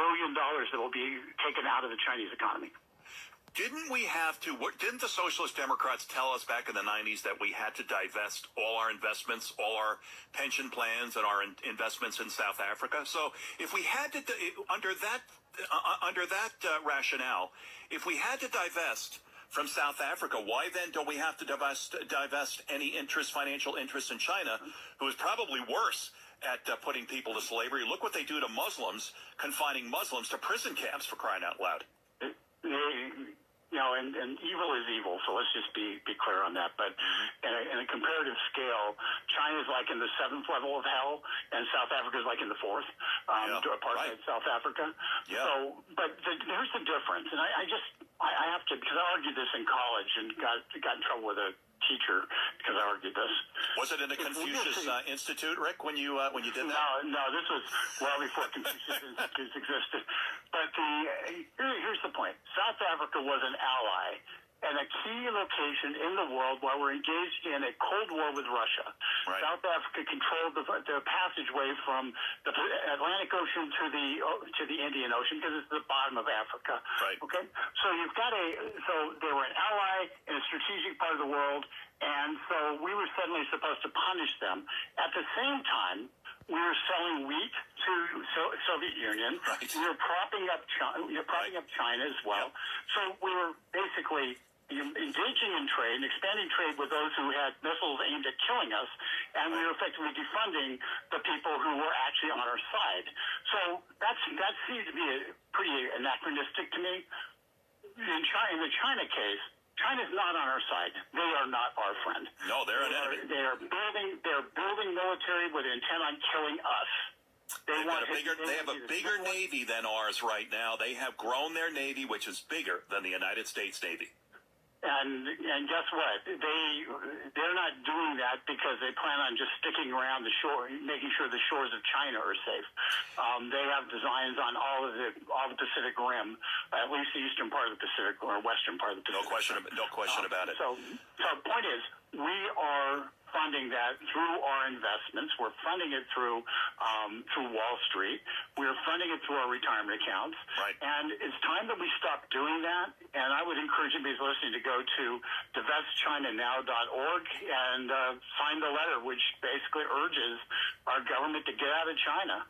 trillion that will be taken out of the Chinese economy. Didn't the Socialist Democrats tell us back in the 90s that we had to divest all our investments, all our pension plans and our investments in South Africa? So if we had to, under that rationale, if we had to divest from South Africa, why then don't we have to divest any financial interest in China, who is probably worse at putting people to slavery? Look what they do to Muslims, confining Muslims to prison camps, for crying out loud. And evil is evil, so let's just be clear on that. But in a comparative scale, China is like in the 7th level of hell, and South Africa is like in the 4th, apartheid South Africa. Yeah. So, but here's the difference, and I have to, because I argued this in college and got in trouble with a teacher because I argued this. Was it in the Confucius Institute, Rick, when you did that? No, this was well before Confucius Institutes existed. But here's the point. South Africa was an ally and a key location in the world while we're engaged in a Cold War with Russia. Right. South Africa controlled the passageway from the Atlantic Ocean to the Indian Ocean because it's the bottom of Africa. Right. Okay. So so they were an ally in a strategic part of the world, and so we were suddenly supposed to punish them. At the same time, we were selling wheat to Soviet Union. Right. We were propping up China as well. Yep. So we were basically engaging in trade and expanding trade with those who had missiles aimed at killing us, and we were effectively defunding the people who were actually on our side. So that seems to be pretty anachronistic to me. In the China case, China's not on our side. They are not our friend. No, they're an enemy. They're building military with intent on killing us. They have a bigger navy than ours right now. They have grown their navy, which is bigger than the United States Navy. And guess what? They're not doing that because they plan on just sticking around the shore, making sure the shores of China are safe. They have designs on all the Pacific Rim, at least the eastern part of the Pacific or western part of the Pacific. No question about it. So the point is, we are funding that through our investments. We're funding it through Wall Street. We're funding it through our retirement accounts. Right. And it's time that we stop doing that. And I would encourage anybody who's listening to go to divestchinanow.org and sign the letter, which basically urges our government to get out of China.